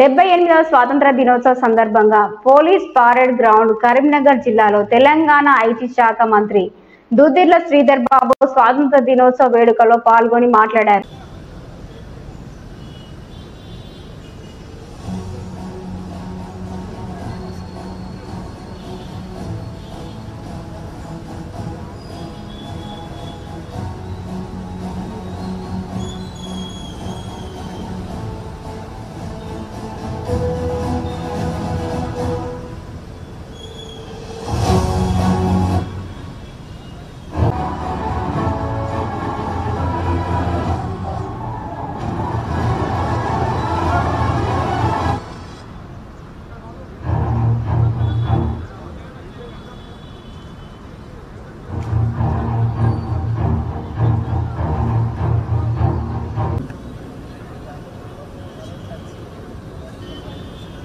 78వ స్వాతంత్ర దినోత్సవ సందర్భంగా పోలీస్ పరేడ్ గ్రౌండ్ కరీంనగర్ జిల్లాలో తెలంగాణ ఐటీ శాఖ మంత్రి దుద్దిళ్ల శ్రీధర్ బాబు స్వాతంత్ర దినోత్సవ వేడుకల్లో పాల్గొని మాట్లాడారు.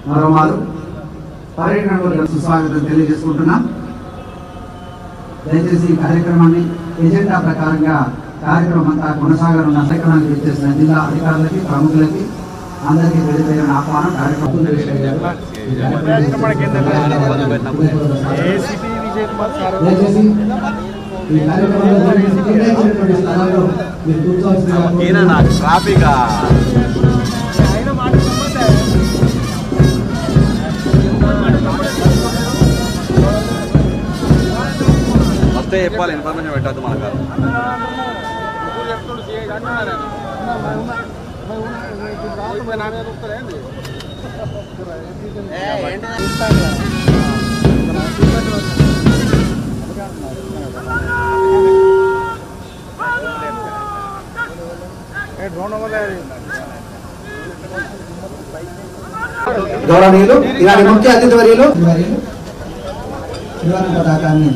మరోమారు పర్యటనకు సుస్వాగతం తెలియజేసుకుంటున్నాం. దయచేసి ఈ కార్యక్రమాన్ని ఎజెండా ప్రకారంగా కార్యక్రమం అంతా కొనసాగనున్న కార్యక్రమానికి వచ్చేసిన జిల్లా అధికారులకి ప్రముఖులకి అందరికీ వెళ్ళిపోయిన ఆహ్వానం కార్యక్రమం దయచేసి ఈ కార్యక్రమంలో స్థలాల్లో మీరు కూర్చోవాల్సిన చెప్పాలి ఇన్ఫర్మేషన్ పెట్టద్దు మనకు గౌరవనీయులు ఇలాంటి ముఖ్య అతిథి వర్యులు పతాకాన్ని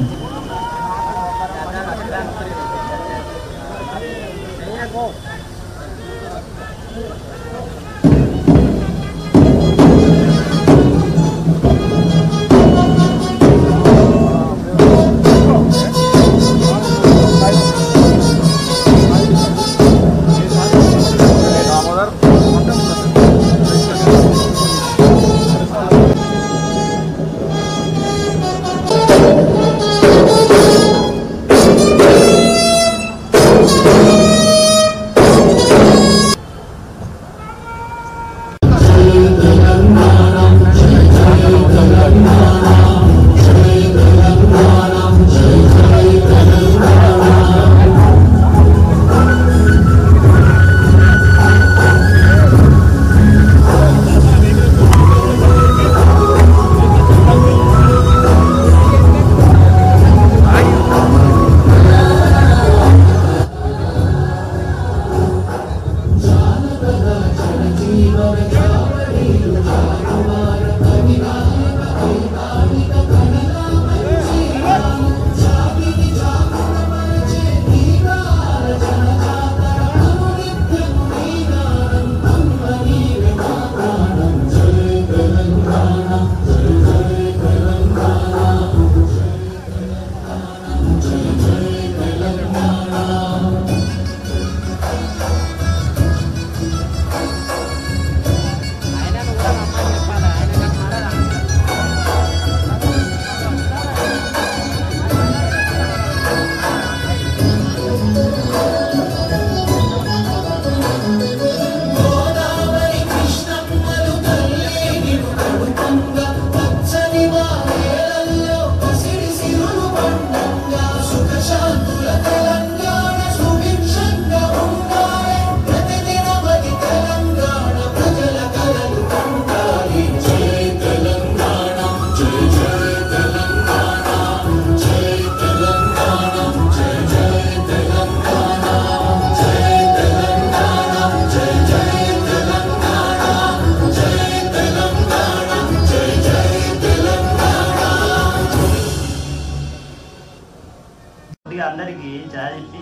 అందరికి చాయ్ చెప్పి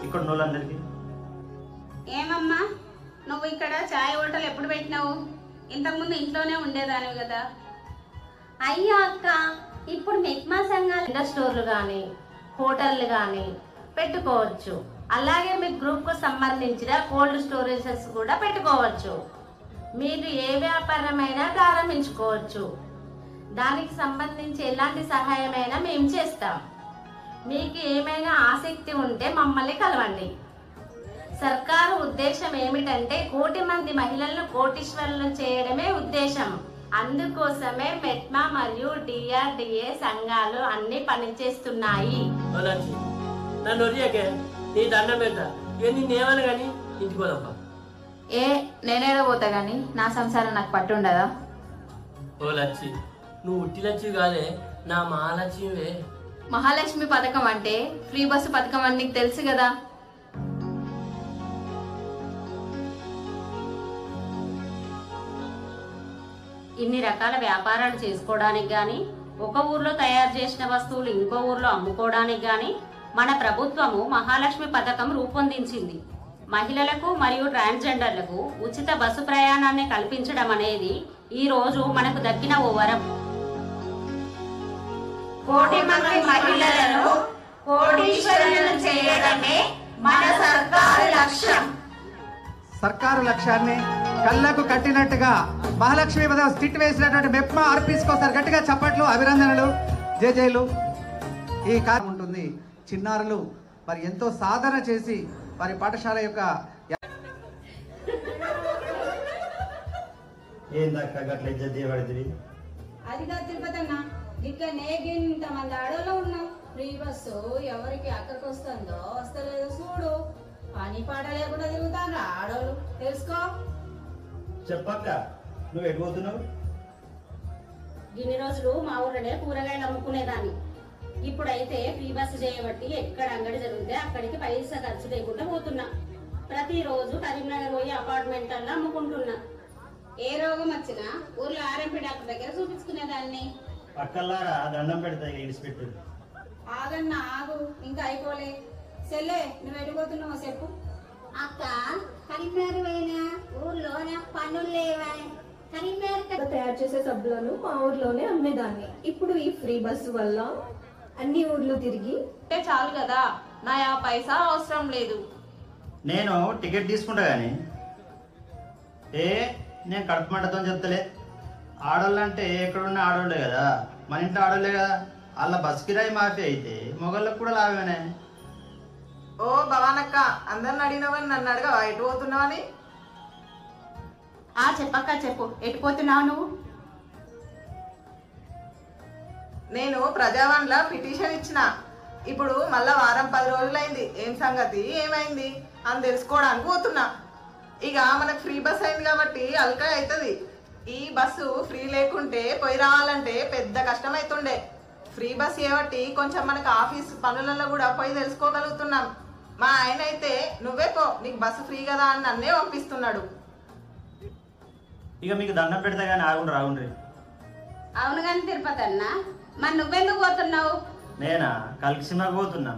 ఇక్కడ వాళ్ళందరికీ ఏమమ్మా నువ్వు ఇక్కడ చాయ్ హోటల్ ఎప్పుడు పెట్టినావు? ఇంతకుముందు ఇంట్లోనే ఉండేదానివి కదా. అయ్యా అక్క, ఇప్పుడు మెక్మా సంఘాలు స్టోర్లు కానీ హోటళ్ళు కానీ పెట్టుకోవచ్చు. అలాగే మీ గ్రూప్ కు సంబంధించిన కోల్డ్ స్టోరేజెస్ కూడా పెట్టుకోవచ్చు. మీరు ఏ వ్యాపారమైనా ప్రారంభించుకోవచ్చు. దానికి సంబంధించి ఎలాంటి సహాయమైనా మేము చేస్తాం. మీకు ఏమైనా ఆసక్తి ఉంటే మమ్మల్ని కలవండి. సర్కారు ఉద్దేశం ఏమిటంటే 1 కోటి మంది మహిళలను కోటీశ్వరులను చేయడమే ఉద్దేశం. అందుకోసమే మెట్మా మరియు డిఆర్డిఏ సంఘాలు అన్ని పనిచేస్తున్నాయి. నీ దండం పెడతా నేనేమను కానీ ఇంటికోదప్ప. నేనేదో పోతా గాని నా సంసారం నాకు పట్టుండదా? ఓ లచ్చి, నువ్వు ఉట్టి లచ్చి కాదే, నా మహాలక్ష్మివే. మహాలక్ష్మి పథకం అంటే ఫ్రీ బస్సు పథకం అని నీకు తెలుసు కదా. ఇన్ని రకాల వ్యాపారాలు చేసుకోవడానికి గాని, ఒక ఊర్లో తయారు చేసిన వస్తువులు ఇంకో ఊర్లో అమ్ముకోవడానికి గాని మన ప్రభుత్వము మహాలక్ష్మి పథకం రూపొందించింది. మహిళలకు మరియు ట్రాన్స్జెండర్లకు ఉచిత బస్సు ప్రయాణాన్ని కల్పించడం అనేది ఈ రోజు మనకు దక్కిన ఓ వరం. 1 కోటి మంది మహిళలను కోటీశ్వరులను చేయడమే మన సర్కారు లక్ష్యం. సర్కారు లక్ష్యాన్ని కళ్ళకు కట్టినట్టుగా మహాలక్ష్మి పథకం స్టిట్ వేసినటువంటి మెప్మా ఆర్పీస్కోసారి గట్టిగా చప్పట్లు, అభినందనలు, జేజేలు. ఈ కార్యం ఉంటుంది. చిన్నారులు మరి ఎంతో సాధన చేసి వారి పాఠశాల యొక్క అదిగా తిరుపతి అన్న, ఇక్కడ ఇంతమంది ఆడోళ్ళు ఉన్నాం. ఫ్రీ బస్సు ఎవరికి అక్కడికి వస్తుందో వస్తలేదో చూడు. పని పాట లేకుండా తిరుగుతాను ఆడోళ్ళు, తెలుసుకో. చెప్పక్క, నువ్వు ఎటుపోతున్నావు? ఇన్ని రోజులు మా ఊర్లోనే కూరగాయలు అమ్ముకునేదాన్ని. ఇప్పుడైతే ఫ్రీ బస్సు చేయబట్టి ఎక్కడ అంగడి జరిగితే అక్కడికి పైసా ఖర్చు లేకుండా పోతున్నా. ప్రతిరోజు కరీంనగర్ పోయి అపార్ట్మెంట్లలో అమ్ముకుంటున్నా. ఏ రోగం వచ్చినా ఊర్లో ఆర్ఎంపీ డాక్టర్ దగ్గర చూపించుకునేదాన్ని. పక్కల్లారా దండం పెడతా ఇడిచిపెట్టు. ఆగన్నా ఆగు, ఇంకా అయిపోలే. సెల్లే, నువ్వు ఎడిపోతున్నావు చెప్పు. అక్క, కరీంనగర్ పోయినా ఊర్లో నాకు పనులు లేవా? కరీంనగర్ తయారు చేసే సబ్బులను మా ఊర్లోనే అమ్మేదాన్ని. ఇప్పుడు ఈ ఫ్రీ బస్సు వల్ల అన్ని ఊర్లు తిరిగి చాలు కదా, నా పైసా అవసరం లేదు. నేను టికెట్ తీసుకుంటా గానీ నేను కడుపు మంటతో చెప్తలే. ఆడోళ్ళు అంటే ఎక్కడున్న ఆడోళ్ళే కదా, మన ఇంట్లో ఆడోళ్ళే కదా. వాళ్ళ బస్ కిరాయి మాఫీ అయితే మొగళ్ళకు కూడా లాభమేనే. ఓ భవానక్క, అందరిని అడిగినావని నన్ను అడగవా ఎటు పోతున్నావని? చెప్పక్క, చెప్పు, ఎటుపోతున్నావు నువ్వు? నేను ప్రజావాణిలో పిటిషన్ ఇచ్చిన. ఇప్పుడు మళ్ళా వారం 10 రోజులైంది. ఏం సంగతి ఏమైంది అని తెలుసుకోవడానికి పోతున్నా. ఇక మనకు ఫ్రీ బస్ అయింది కాబట్టి అల్కా అవుతుంది. ఈ బస్సు ఫ్రీ లేకుంటే పోయి రావాలంటే పెద్ద కష్టం అవుతుండే. ఫ్రీ బస్ ఏబట్టి కొంచెం మనకు ఆఫీస్ పనులలో కూడా పోయి తెలుసుకోగలుగుతున్నాం. మా ఆయన అయితే నువ్వే పో, నీకు బస్సు ఫ్రీ కదా అని నన్నే పంపిస్తున్నాడు. ఇక మీకు దండం పెడతా కానీ రాగుండ్రి. అవును కానీ తిరుపతి అన్న, మరి నువ్వెందుకు పోతున్నావు? నేనా కలిసి సినిమాకి పోతున్నా.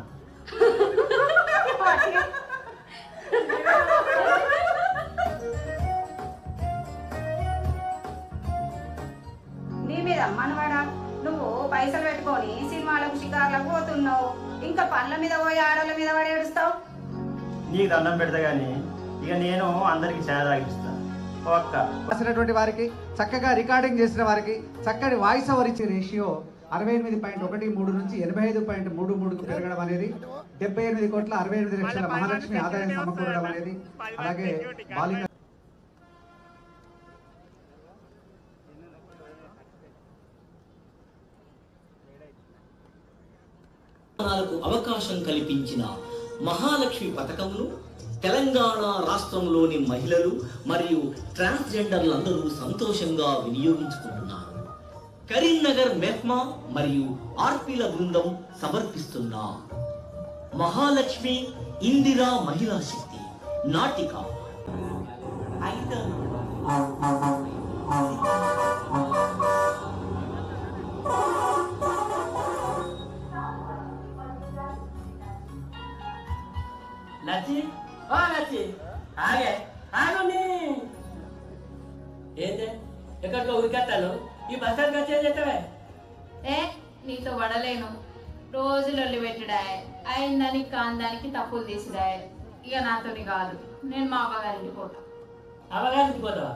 నీ మీద మనవాడా, నువ్వు పైసలు పెట్టుకొని సినిమాలకు షికార్లకు పోతున్నావు, ఇంకా పనుల మీద పోయి ఆడోళ్ళ మీద పడి ఏడుస్తావు. నీకు దండం పెడతా కానీ ఇక నేను అందరికి ఛాయ తాగిస్తాను. రాసినటువంటి వారికి, చక్కగా రికార్డింగ్ చేసిన వారికి చక్కటి వాయిస్ ఓవర్ ఇచ్చే రేషియో 68.13 నుంచి 85.33కు పెరగడం అనేది, 78,68 లక్షల మహాలక్ష్మి ఆదాయం సమకూరడం అనేది, అలాగే బాలిక అవకాశం కల్పించిన మహాలక్ష్మి పథకమును తెలంగాణ రాష్ట్రంలోని మహిళలు మరియు ట్రాన్స్జెండర్లందరూ సంతోషంగా వినియోగించుకుంటున్నారు. కరీంనగర్ మెప్మా మరియు ఆర్పీల బృందం సమర్పిస్తున్న మహాలక్ష్మి ఇందిరా మహిళా శక్తి నాటిక. లచ్చి, ఓ లచ్చి, ఆగే ఆగుని. ఏంటే ఎక్కడికో ఉరికెత్తాను, ఈ బస్సు ఖర్చు చేస్తావే? నీతో పడలేను. రోజులొల్లి పెట్టుడాయ్, అయిందని కాందానికి తప్పులు తీసిడాయ్. ఇక నాతోని కాదు, నేను మా అవ్వగారింటికి పోతా. అవ్వగారింటికి పోతావా?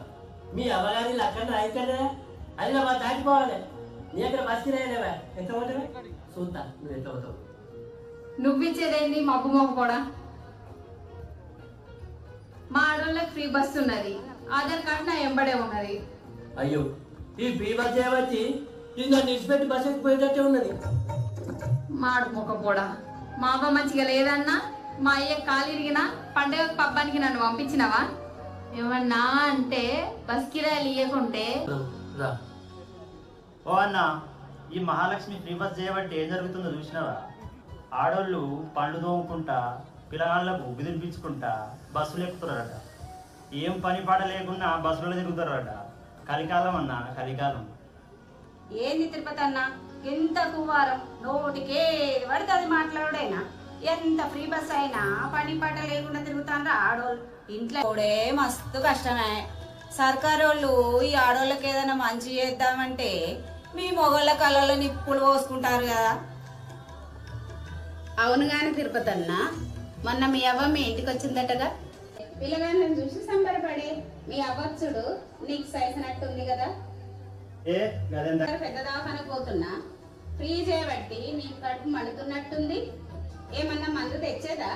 మీ అవ్వగారి లక్కన అయితే అది మా దాటిపోవాలి. నీ అక్కడ బస్కి రాయలేవా? ఎంత పోతావే చూద్దా నువ్వు ఎంత పోతావు. నువ్విచ్చేదేంది మబ్బు మబ్బు కూడా. మా ఆడోళ్ళకి ఫ్రీ బస్ ఉన్నది, ఆధార్ కార్డు నా ఎంబడే ఉన్నది. అయ్యో ఈ ఫ్రీ బస్ చేయవచ్చి ఇది నన్ను ఇచ్చిపెట్టి బస్ ఎక్కిపోయేటట్టే ఉన్నది. మాడు మొక్క కూడా. మా అవ్వ మంచిగా లేదన్నా, మా అయ్య కాలిరిగినా పండగ పబ్బానికి నన్ను పంపించినవా? ఏమన్నా అంటే బస్ కిరాయిలు ఇవ్వకుంటే ఓ అన్న, ఈ మహాలక్ష్మి ఫ్రీ బస్ చేయబట్టి ఏం జరుగుతుందో చూసినావా? ఆడోళ్ళు పండ్లు తోముకుంటా పిల్లగాళ్ళకు ఉగ్గు తినిపించుకుంటా బస్సులు ఎక్కుతున్నారట. ఏం పని పాట లేకుండా బస్సులలో తిరుగుతారట. కలికాలం అన్న, కలికాలం. ఏంది తిరుపతి అన్న ఎంత కువారం, నోటికే పడితే అది మాట్లాడేనా? ఎంత ఫ్రీ బస్ అయినా పని పాట లేకుండా తిరుగుతాండ్రా ఆడోళ్ళు. ఇంట్లో కూడా మస్తు కష్టమే. సర్కారు వాళ్ళు ఈ ఆడోళ్ళకి ఏదైనా మంచి చేద్దామంటే మీ మొగళ్ళ కళ్ళలో నిప్పులు పోసుకుంటారు కదా. అవును గాని తిరుపతి అన్న, మొన్న మీ అవ్వ మీ ఇంటికి వచ్చిందటగా. పిల్లగాళ్ళని చూసి సంబరపడి మీ అవ్వచ్చుడు నీకు సైసినట్టుంది కదా. పెద్ద దవాఖానకు పోతున్నా ఫ్రీ చేయబట్టి నీకు కడుపు మండుతున్నట్టుంది. ఏమన్నా మందు తెచ్చేదా?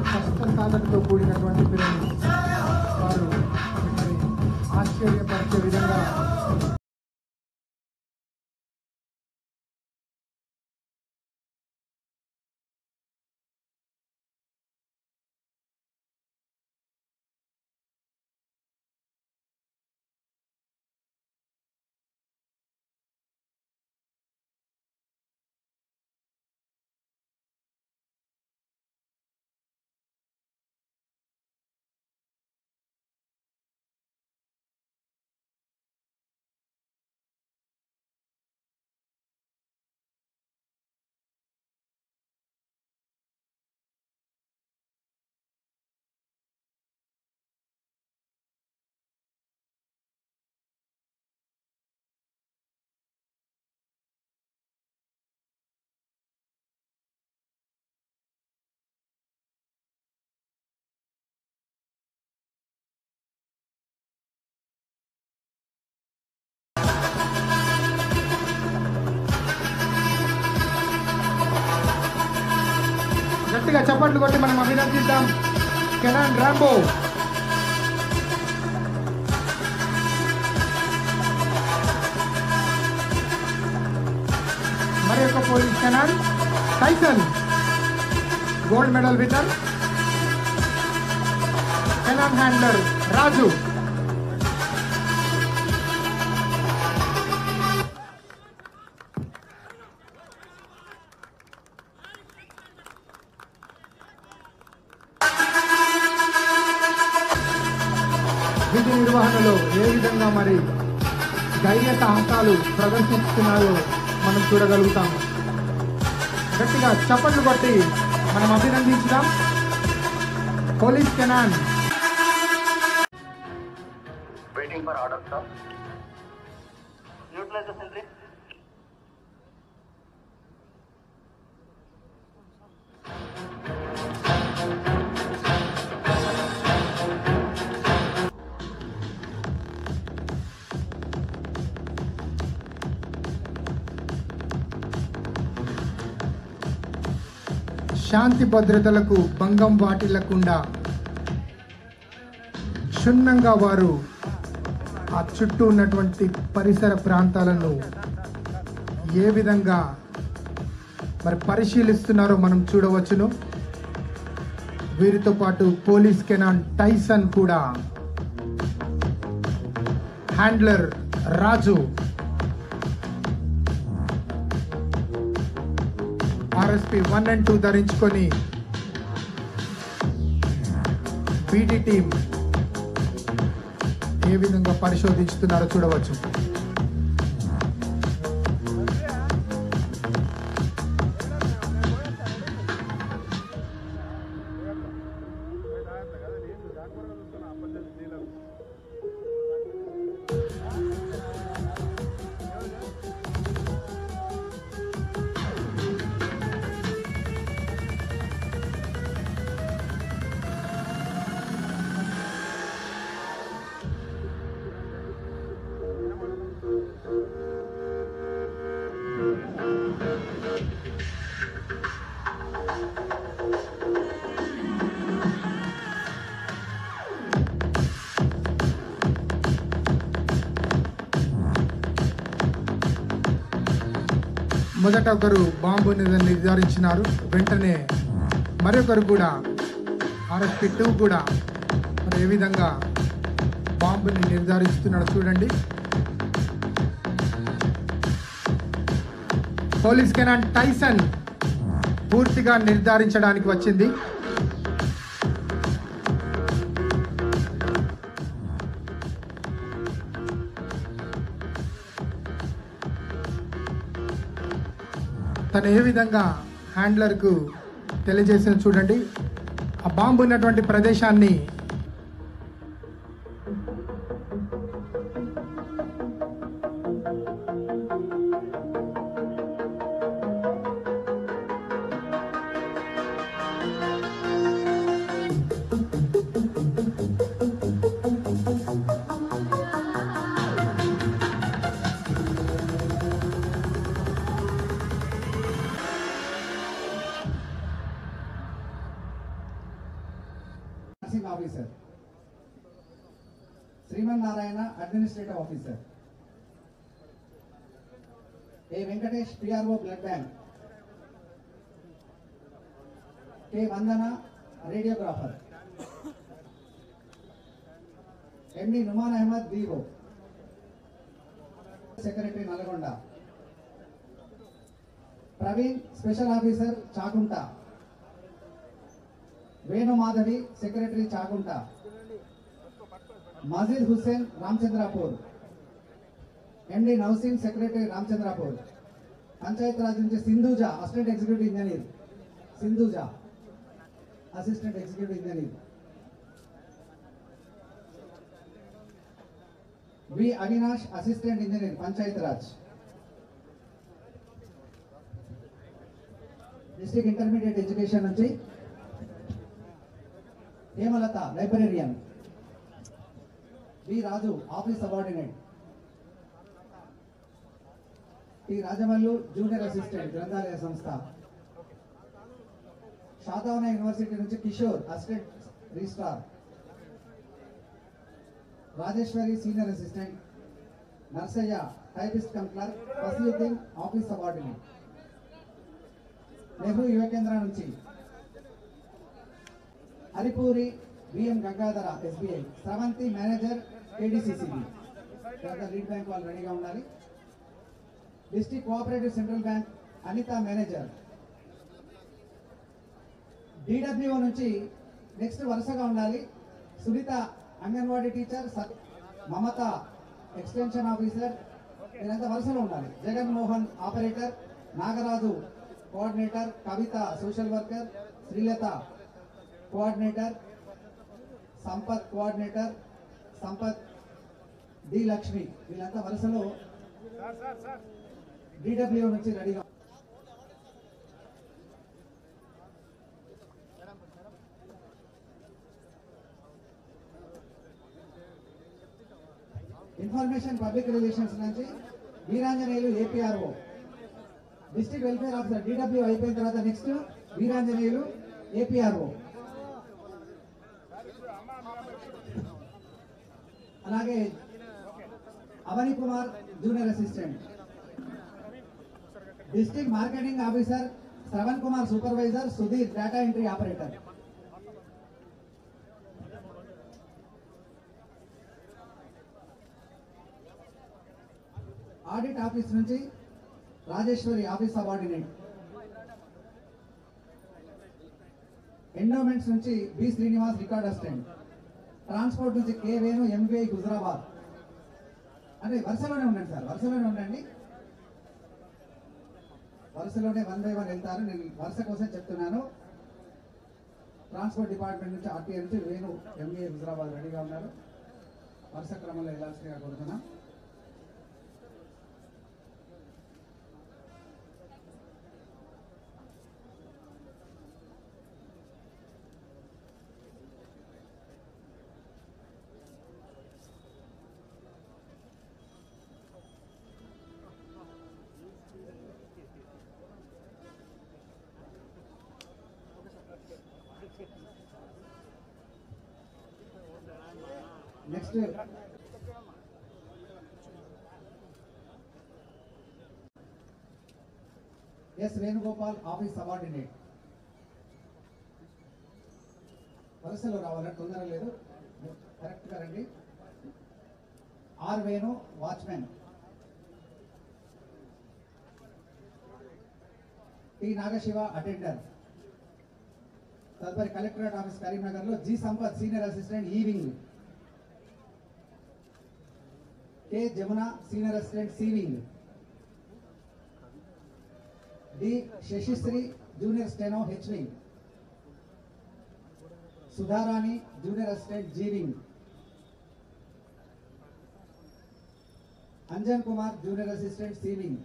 కష్టసాధనతో కూడినటువంటి పిల్లలు వారు ఆశ్చర్యపరిచే విధంగా గట్టిగా చప్పట్లు కొట్టి మనం అభినందిద్దాం కెనాన్ రాంబో. మరి యొక్క police canine Tyson gold medal winner. Canine handler Raju. విధి నిర్వహణలో ఏ విధంగా మరి ధైర్య సాహసాలు ప్రదర్శిస్తున్నారో మనం చూడగలుగుతాము. గట్టిగా చప్పట్లు కొట్టి మనం అభినందించుదాం police canine. Waiting for order sir. Neutralize the sentry. శాంతి భద్రతలకు భంగం వాటిల్లకుండా క్షుణ్ణంగా వారు ఆ చుట్టూ ఉన్నటువంటి పరిసర ప్రాంతాలను ఏ విధంగా మరి పరిశీలిస్తున్నారో మనం చూడవచ్చును. వీరితో పాటు పోలీస్ కెనాన్ టైసన్ కూడా, హ్యాండ్లర్ రాజు, RSP 1 and 2 ధరించుకొని బీటీ టీం ఏ విధంగా పరిశోధిస్తున్నారో చూడవచ్చు. మొదట ఒకరు బాంబుని నిర్ధారించినారు. వెంటనే మరొకరు కూడా RSP 2 కూడా మరి ఏ విధంగా బాంబుని నిర్ధారిస్తున్నాడు చూడండి. పోలీస్ కెనాన్ టైసన్ పూర్తిగా నిర్ధారించడానికి వచ్చింది. తను ఏ విధంగా హ్యాండ్లర్కు తెలియజేసిన చూడండి. ఆ బాంబు ఉన్నటువంటి ప్రదేశాన్ని officer, Srimannarayana administrative officer, A Venkatesh PRO blood bank, K Vandana radiographer, MD Numan Ahmed DO secretary Nalgonda, Praveen special officer Chakunta, Venumadhavi secretary Chakunta, Majeed Hussain Ramachandrapur, MD Nauseen secretary Ramachandrapur, Panchayat Raj నుంచి Sindhuja assistant executive engineer, Sindhuja assistant executive engineer, V Avinash assistant engineer Panchayat Raj, district intermediate education నుంచి Hemalatha librarian, V Raju office subordinate, T Rajamallu junior assistant గ్రంథాలయ సంస్థ, షాదావన university నుంచి Kishore assistant registrar, Rajeshwari senior assistant, Narsaiah typist cum clerk, Fasiuddin office subordinate. Nehru Yuva Kendra నుంచి Haripuri BM Gangadhara SBI, Sravanthi manager KDCCB. Lead bank వాళ్ళు రెడీగా ఉండాలి. District cooperative central bank Anitha manager. DWO నుంచి next వరుసగా ఉండాలి. Sunitha anganwadi teacher, Mamatha extension officer, వీరంతా వరుసలో ఉండాలి. Jaganmohan operator, Nagaraju coordinator, Kavitha social worker, Srilatha coordinator, Sampath coordinator, Sampath D Lakshmi, వీళ్ళంతా వరుసలో డిడబ్ల్యూ నుంచి రెడీగా. ఇన్ఫర్మేషన్ పబ్లిక్ రిలేషన్స్ నుంచి Veeranjaneyulu APRO, district welfare officer. DW అయిపోయిన తర్వాత నెక్స్ట్ వీరాంజనేయులు ఏపీఆర్ఓ. అలాగే Avani Kumar junior assistant. District marketing officer Shravan Kumar supervisor, Sudheer data entry operator. Audit office నుంచి రాజేశ్వరి ఆఫీస్ సబార్డినేట్. ఎండోమెంట్స్ నుంచి B Srinivas record assistant. Transport నుంచి కే వేణు ఎంబీఐ గుజరాబాద్. అంటే వరుసలోనే ఉండండి సార్, వరుసలోనే ఉండండి, వరుసలోనే 1 by 1 వెళ్తారు. నేను వరుస కోసం చెప్తున్నాను. ట్రాన్స్పోర్ట్ డిపార్ట్మెంట్ నుంచి ఆర్టీఐ నుంచి వేణు ఎంబీఐ గుజరాబాద్ రెడీగా ఉన్నారు. వరుస క్రమంలో వెళ్ళాల్సిందిగా కోరుతున్నాం. Next S Venugopal office subordinate. వరుసలో రావాలి, తొందర లేదు, కరెక్ట్గా రండి. R Venu watchman. T Nagashiva attender. తదుపరి కలెక్టరేట్ ఆఫీస్ కరీంనగర్ లో G Sampath senior assistant E wing. K Jamuna senior assistant C wing. D Sasisri junior steno H wing. Sudharani junior assistant G wing. Anjan Kumar junior assistant C wing.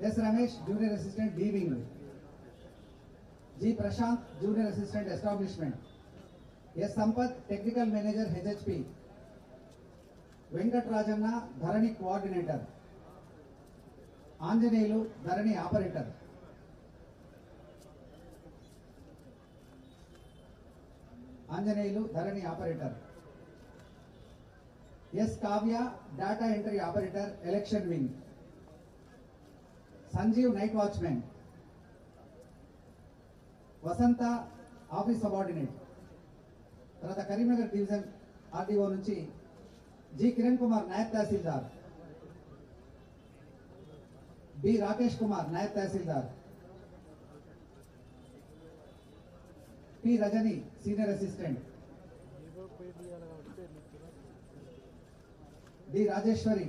S Ramesh junior assistant D wing. G Prashanth junior assistant establishment. S Sampath technical manager HHP. Venkatarajanna Dharani coordinator. Anjaneyulu Dharani operator. Anjaneyulu Dharani operator. S Kavya data entry operator election wing. Sanjeev night watchman. Vasantha office subordinate. తర్వాత Karimnagar division RDO నుంచి G Kiran Kumar Naib Tahsildar. B Rakesh Kumar Naib Tahsildar. P Rajani senior assistant. D Rajeshwari.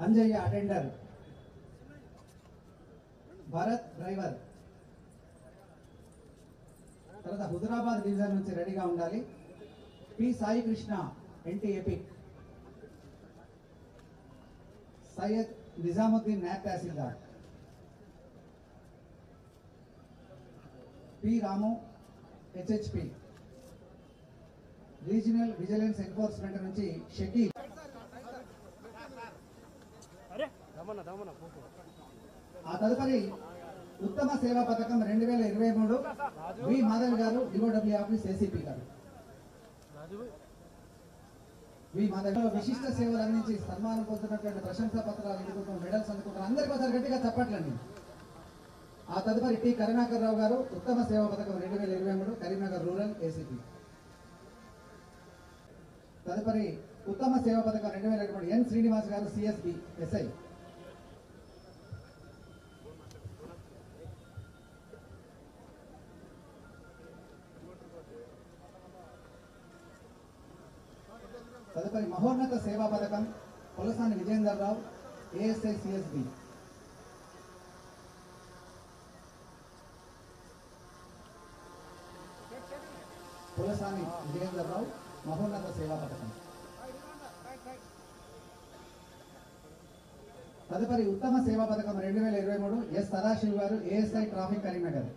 Anjaiah attender. Bharath driver. తర్వాత Huzurabad division నుంచి రెడీగా ఉండాలి. P Sai Krishna NTAP. Syed Nizamuddin Naib Tahsildar. P Ramu HHP. Regional vigilance enforcement నుంచి షకీల్. ఆ తదుపరి ఉత్తమ సేవా పథకం 2023 వి మాధవ్ గారు డిఓడబ్ల్యూ ఆఫీస్ ఏసీపీ గారు. వి మాధవ్ విశిష్ట సేవలు అందించి సన్మానం పొందుతున్నటువంటి ప్రశంసా పత్రాలు అందుకుంటున్న మెడల్స్ అందుకుంటున్నారు. అందరికీ ఒకసారి గట్టిగా చెప్పట్లండి. ఆ తదుపరి టి కరుణాకర్ రావు గారు ఉత్తమ సేవా పథకం 2023 కరీంనగర్ రూరల్ ఏసీపీ. తదుపరి ఉత్తమ సేవా పథకం 2023 ఎన్ శ్రీనివాస్ గారు సిఎస్బి ఎస్ఐ. తదుపరి మహోన్నత సేవా పథకం పొలసాని విజేందర్ రావు ఏఎస్ఐ సిఎస్బి. పొలసాని విజేందర్ రావు మహోన్నత సేవా పథకం. తదుపరి ఉత్తమ సేవా పథకం 2023 ఎస్ సదాశివ్ గారు ఏఎస్ఐ ట్రాఫిక్ కరీంనగర్.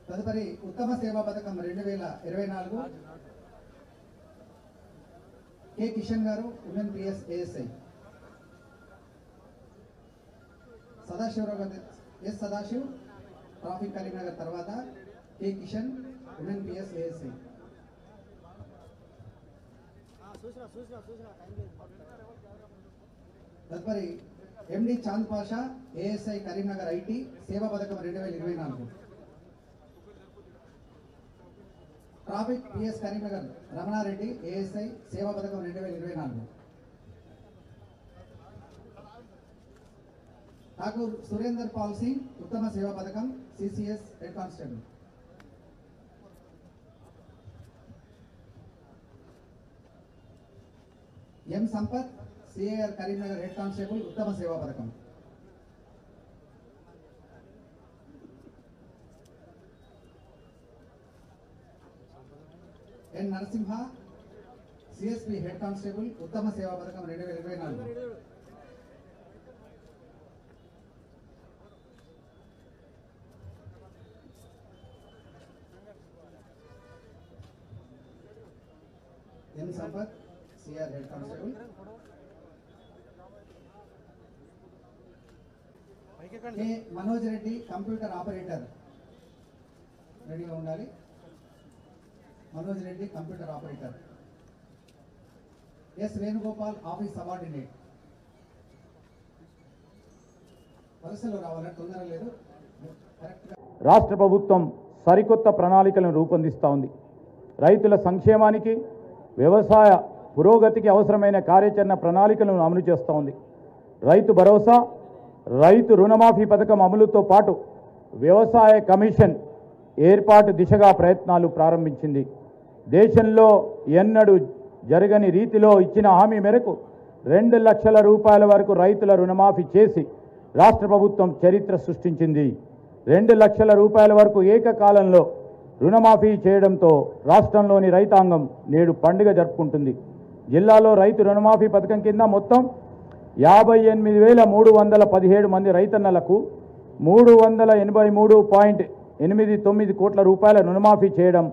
తదుపరి ఉత్తమ సేవా పథకం 2024 కె కిషన్ గారు ఉమెన్ పిఎస్ ఏఎస్ఐ. సదాశివరావు గారు ఎస్ సదాశివ్ ట్రాఫిక్ కరీంనగర్ తర్వాత K Kishan women PS ASI. తదుపరి MD Chand Pasha ASI Karimnagar IT సేవా పథకం 2024. Traffic PS Karimnagar Ramana Reddy ASI సేవా పథకం 2024. ఠాకూర్ సురేందర్ పాల్ సింగ్ ఉత్తమ సేవా పథకం CCS head constable. M Sampath CAR Karimnagar head constable ఉత్తమ సేవా పథకం. N Narasimha CSP head constable ఉత్తమ సేవా పథకం 2024. N Sampath CR head constable. K Manoj Reddy computer operator రెడీగా ఉండాలి. Manoj Reddy computer operator. S Venugopal office subordinate. వరుసలో రావాలని తొందర లేదు. రాష్ట్ర ప్రభుత్వం సరికొత్త ప్రణాళికలను రూపొందిస్తూ ఉంది. రైతుల సంక్షేమానికి వ్యవసాయ పురోగతికి అవసరమైన కార్యాచరణ ప్రణాళికలను అమలు చేస్తూ ఉంది. రైతు భరోసా, రైతు రుణమాఫీ పథకం అమలుతో పాటు వ్యవసాయ కమిషన్ ఏర్పాటు దిశగా ప్రయత్నాలు ప్రారంభించింది. దేశంలో ఎన్నడూ జరగని రీతిలో ఇచ్చిన హామీ మేరకు 2 లక్షల రూపాయల వరకు రైతుల రుణమాఫీ చేసి రాష్ట్ర ప్రభుత్వం చరిత్ర సృష్టించింది. 2 లక్షల రూపాయల వరకు ఏకకాలంలో రుణమాఫీ చేయడంతో రాష్ట్రంలోని రైతాంగం నేడు పండుగ జరుపుకుంటుంది. జిల్లాలో రైతు రుణమాఫీ పథకం కింద మొత్తం 58,317 మంది రైతన్నలకు 383.89 కోట్ల రూపాయల రుణమాఫీ చేయడం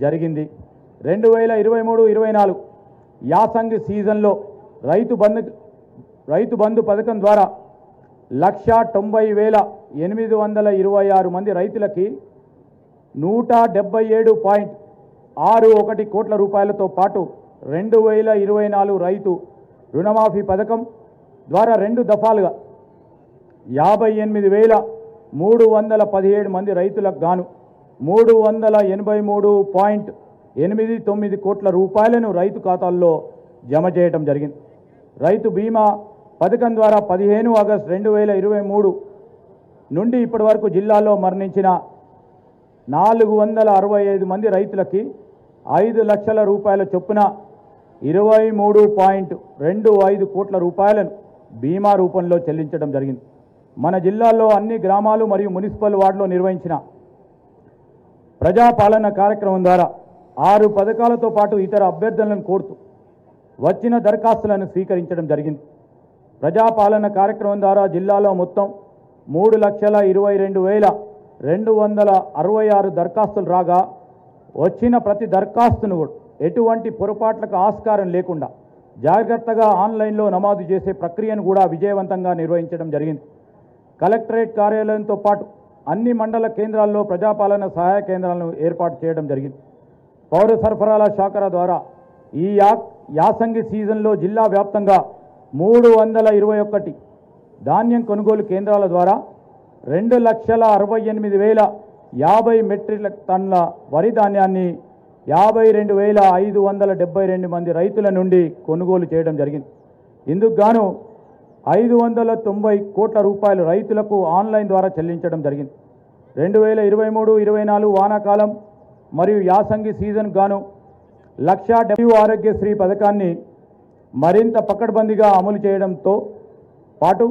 జరిగింది. 2023-24 యాసంగి సీజన్లో రైతు బంధు పథకం ద్వారా 1,90,826 మంది రైతులకి 177.61 కోట్ల రూపాయలతో పాటు 2024 రైతు రుణమాఫీ పథకం ద్వారా 2 దఫాలుగా 58,317 మంది రైతులకు గాను 383.89 కోట్ల రూపాయలను రైతు ఖాతాల్లో జమ చేయడం జరిగింది. రైతు బీమా పథకం ద్వారా 15 ఆగస్టు 2023 నుండి ఇప్పటి వరకు జిల్లాలో మరణించిన 465 మంది రైతులకి 5 లక్షల రూపాయల చొప్పున 23.25 కోట్ల రూపాయలను బీమా రూపంలో చెల్లించడం జరిగింది. మన జిల్లాలో అన్ని గ్రామాలు మరియు మున్సిపల్ వార్డులో నిర్వహించిన ప్రజాపాలన కార్యక్రమం ద్వారా 6 పథకాలతో పాటు ఇతర అభ్యర్థులను కోరుతూ వచ్చిన దరఖాస్తులను స్వీకరించడం జరిగింది. ప్రజాపాలన కార్యక్రమం ద్వారా జిల్లాలో మొత్తం 3,22,266 దరఖాస్తులు రాగా వచ్చిన ప్రతి దరఖాస్తును కూడా ఎటువంటి పొరపాట్లకు ఆస్కారం లేకుండా జాగ్రత్తగా ఆన్లైన్లో నమోదు చేసే ప్రక్రియను కూడా విజయవంతంగా నిర్వహించడం జరిగింది. కలెక్టరేట్ కార్యాలయంతో పాటు అన్ని మండల కేంద్రాల్లో ప్రజాపాలన సహాయ కేంద్రాలను ఏర్పాటు చేయడం జరిగింది. పౌర సరఫరాల శాఖ ద్వారా ఈ యాసంగి సీజన్లో జిల్లా వ్యాప్తంగా 321 ధాన్యం కొనుగోలు కేంద్రాల ద్వారా 2,68,050 మెట్రిక్ టన్నుల వరి ధాన్యాన్ని 52,572 మంది రైతుల నుండి కొనుగోలు చేయడం జరిగింది. ఇందుకు గాను 590 కోట్ల రూపాయలు రైతులకు ఆన్లైన్ ద్వారా చెల్లించడం జరిగింది. 2023-24 వానాకాలం మరియు యాసంగి సీజన్ గాను 1,70,000 ఆరోగ్యశ్రీ పథకాన్ని మరింత పకడ్బందీగా అమలు చేయడంతో పాటు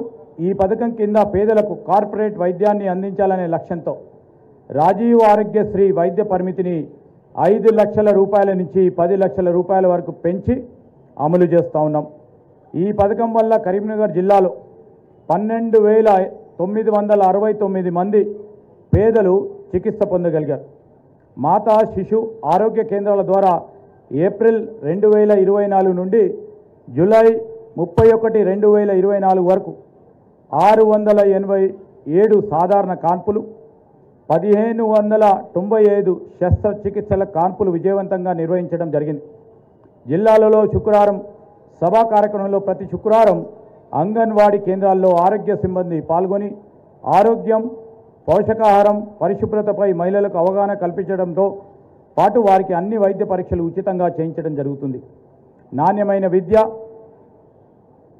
ఈ పథకం కింద పేదలకు కార్పొరేట్ వైద్యాన్ని అందించాలనే లక్ష్యంతో రాజీవ్ ఆరోగ్యశ్రీ వైద్య పరిమితిని 5 లక్షల రూపాయల నుంచి 10 లక్షల రూపాయల వరకు పెంచి అమలు చేస్తూ ఉన్నాం. ఈ పథకం వల్ల కరీంనగర్ జిల్లాలో 12,969 మంది పేదలు చికిత్స పొందగలిగారు. మాతా శిశు ఆరోగ్య కేంద్రాల ద్వారా ఏప్రిల్ 2024 నుండి జూలై 31, 2024 వరకు 687 సాధారణ కాన్పులు, 1,595 శస్త్రచికిత్సల కాన్పులు విజయవంతంగా నిర్వహించడం జరిగింది. జిల్లాలలో శుక్రవారం సభా కార్యక్రమంలో ప్రతి శుక్రవారం అంగన్వాడీ కేంద్రాల్లో ఆరోగ్య సిబ్బంది పాల్గొని ఆరోగ్యం, పోషకాహారం, పరిశుభ్రతపై మహిళలకు అవగాహన కల్పించడంతో పాటు వారికి అన్ని వైద్య పరీక్షలు ఉచితంగా చేయించడం జరుగుతుంది. నాణ్యమైన విద్య,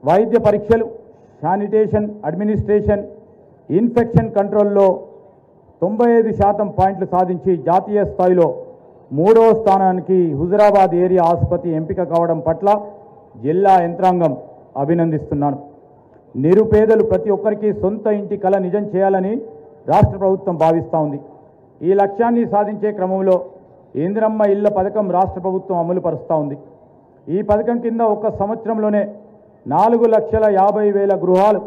వైద్య పరీక్షలు, శానిటేషన్, అడ్మినిస్ట్రేషన్, ఇన్ఫెక్షన్ కంట్రోల్లో 95% పాయింట్లు సాధించి జాతీయ స్థాయిలో 3వ స్థానానికి హుజురాబాద్ ఏరియా ఆసుపత్రి ఎంపిక కావడం పట్ల జిల్లా యంత్రాంగం అభినందిస్తున్నాను. నిరుపేదలు ప్రతి ఒక్కరికి సొంత ఇంటి కల నిజం చేయాలని రాష్ట్ర ప్రభుత్వం భావిస్తూ ఉంది. ఈ లక్ష్యాన్ని సాధించే క్రమంలో ఇందిరమ్మ ఇళ్ల పథకం రాష్ట్ర ప్రభుత్వం అమలు పరుస్తూ ఉంది. ఈ పథకం కింద ఒక సంవత్సరంలోనే 4,50,000 గృహాలు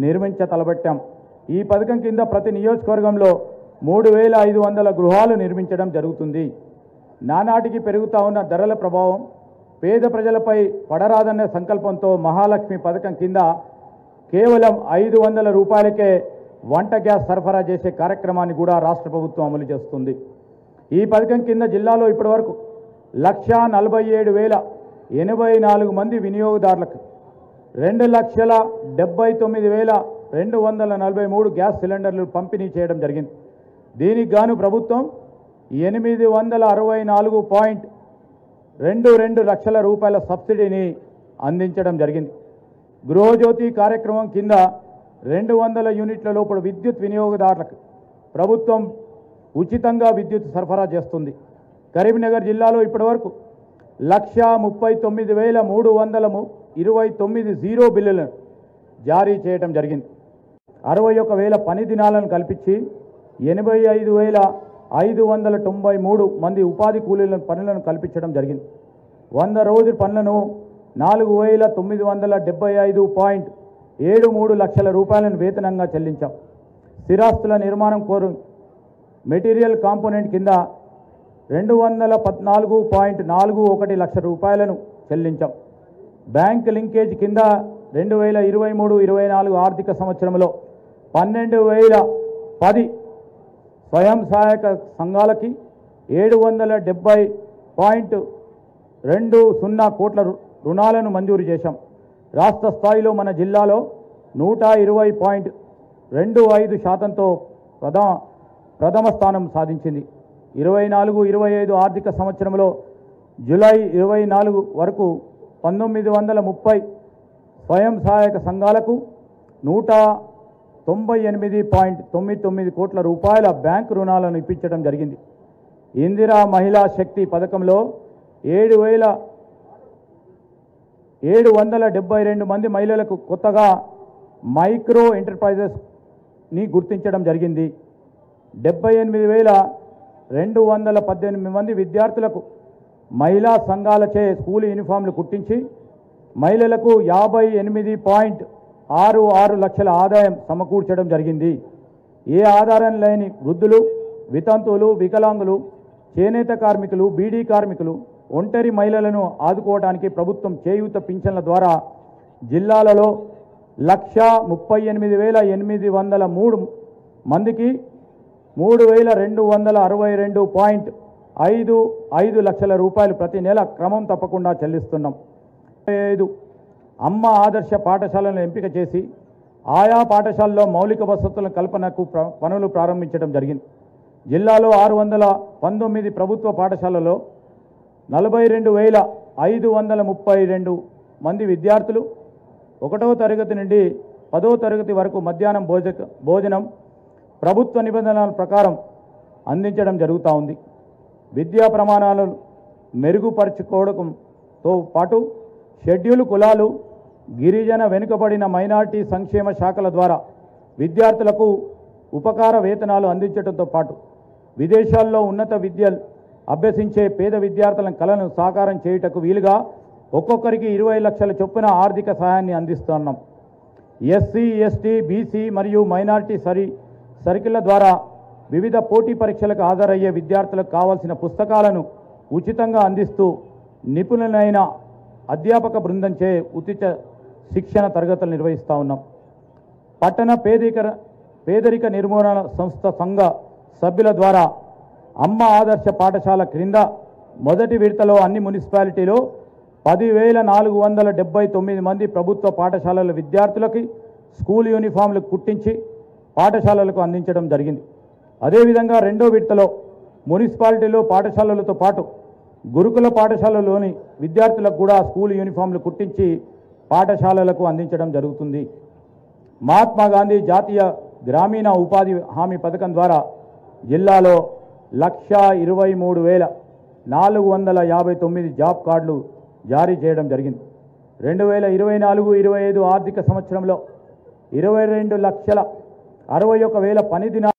నిర్మించ తలబెట్టాం. ఈ పథకం కింద ప్రతి నియోజకవర్గంలో 3,500 గృహాలు నిర్మించడం జరుగుతుంది. నానాటికి పెరుగుతూ ఉన్న ధరల ప్రభావం పేద ప్రజలపై పడరాదన్న సంకల్పంతో మహాలక్ష్మి పథకం కింద కేవలం 500 రూపాయలకే వంట గ్యాస్ సరఫరా చేసే కార్యక్రమాన్ని కూడా రాష్ట్ర ప్రభుత్వం అమలు చేస్తుంది. ఈ పథకం కింద జిల్లాలో ఇప్పటివరకు 1,47,084 మంది వినియోగదారులకు 2,79,243 గ్యాస్ సిలిండర్లు పంపిణీ చేయడం జరిగింది. దీనికి గాను ప్రభుత్వం 864.22 లక్షల రూపాయల సబ్సిడీని అందించడం జరిగింది. గృహజ్యోతి కార్యక్రమం కింద 200 యూనిట్ల లోపల విద్యుత్ వినియోగదారులకు ప్రభుత్వం ఉచితంగా విద్యుత్ సరఫరా చేస్తుంది. కరీంనగర్ జిల్లాలో ఇప్పటివరకు 139,329 జీరో బిల్లులను జారీ చేయడం జరిగింది. 61,000 పని దినాలను కల్పించి 85,593 మంది ఉపాధి కూలీల పనులను కల్పించడం జరిగింది. 100 రోజుల పనులను 4,975.73 లక్షల రూపాయలను వేతనంగా చెల్లించాం. స్థిరాస్తుల నిర్మాణం కోరు మెటీరియల్ కాంపోనెంట్ కింద 214.41 లక్షల రూపాయలను చెల్లించాం. బ్యాంక్ లింకేజ్ కింద 2023-24 ఆర్థిక సంవత్సరంలో 12,010 స్వయం సహాయక సంఘాలకి 770.20 కోట్ల రుణాలను మంజూరు చేశాం. రాష్ట్ర స్థాయిలో మన జిల్లాలో 120.25%తో ప్రథమ స్థానం సాధించింది. 24-25 ఆర్థిక సంవత్సరంలో జూలై 24 వరకు 1930 స్వయం సహాయక సంఘాలకు 198.99 కోట్ల రూపాయల బ్యాంకు రుణాలను ఇప్పించడం జరిగింది. ఇందిరా మహిళా శక్తి పథకంలో 7,772 మంది మహిళలకు కొత్తగా మైక్రో ఎంటర్ప్రైజెస్ని గుర్తించడం జరిగింది. 78,218 మంది విద్యార్థులకు మహిళా సంఘాలచే స్కూల్ యూనిఫామ్లు కుట్టించి మహిళలకు 58.66 లక్షల ఆదాయం సమకూర్చడం జరిగింది. ఏ ఆధారం లేని వృద్ధులు, వితంతువులు, వికలాంగులు చేనేత కార్మికులు, బీడీ కార్మికులు, ఒంటరి మహిళలను ఆదుకోవడానికి ప్రభుత్వం చేయూత పింఛన్ల ద్వారా జిల్లాలలో 1,38,803 మందికి 3,262.55 లక్షల రూపాయలు ప్రతి నెల క్రమం తప్పకుండా చెల్లిస్తున్నాం. 5 అమ్మ ఆదర్శ పాఠశాలను ఎంపిక చేసి ఆయా పాఠశాలలో మౌలిక వసతుల కల్పనకు పనులు ప్రారంభించడం జరిగింది. జిల్లాలో 619 ప్రభుత్వ పాఠశాలలో 42,532 మంది విద్యార్థులు 1వ తరగతి నుండి 10వ తరగతి వరకు మధ్యాహ్నం భోజనం ప్రభుత్వ నిబంధనల ప్రకారం అందించడం జరుగుతూ ఉంది. విద్యా ప్రమాణాలను మెరుగుపరుచుకోవడంతో పాటు షెడ్యూల్ కులాలు, గిరిజన వెనుకబడిన మైనారిటీ సంక్షేమ శాఖల ద్వారా విద్యార్థులకు ఉపకార వేతనాలు అందించడంతో పాటు విదేశాల్లో ఉన్నత విద్యలు అభ్యసించే పేద విద్యార్థుల కళను సాకారం చేయుటకు వీలుగా ఒక్కొక్కరికి 20 లక్షల చొప్పున ఆర్థిక సహాయాన్ని అందిస్తున్నాం. ఎస్సీ, ఎస్టీ, బీసీ మరియు మైనారిటీ సర్కిళ్ల ద్వారా వివిధ పోటీ పరీక్షలకు హాజరయ్యే విద్యార్థులకు కావాల్సిన పుస్తకాలను ఉచితంగా అందిస్తూ నిపుణులైన అధ్యాపక బృందంచే ఉచిత శిక్షణ తరగతులు నిర్వహిస్తూ ఉన్నాం. పట్టణ పేదరిక నిర్మూలన సంఘ సభ్యుల ద్వారా అమ్మ ఆదర్శ పాఠశాల క్రింద మొదటి విడతలో అన్ని మున్సిపాలిటీలో 10,479 మంది ప్రభుత్వ పాఠశాలల విద్యార్థులకి స్కూల్ యూనిఫామ్లు కుట్టించి పాఠశాలలకు అందించడం జరిగింది. అదేవిధంగా రెండో విడతలో మున్సిపాలిటీలో పాఠశాలలతో పాటు గురుకుల పాఠశాలలోని విద్యార్థులకు కూడా స్కూల్ యూనిఫామ్లు కుట్టించి పాఠశాలలకు అందించడం జరుగుతుంది. మహాత్మా గాంధీ జాతీయ గ్రామీణ ఉపాధి హామీ పథకం ద్వారా జిల్లాలో 1,23,459 జాబ్ కార్డులు జారీ చేయడం జరిగింది. 2024-25 ఆర్థిక సంవత్సరంలో 22,61,000 పని దినాలు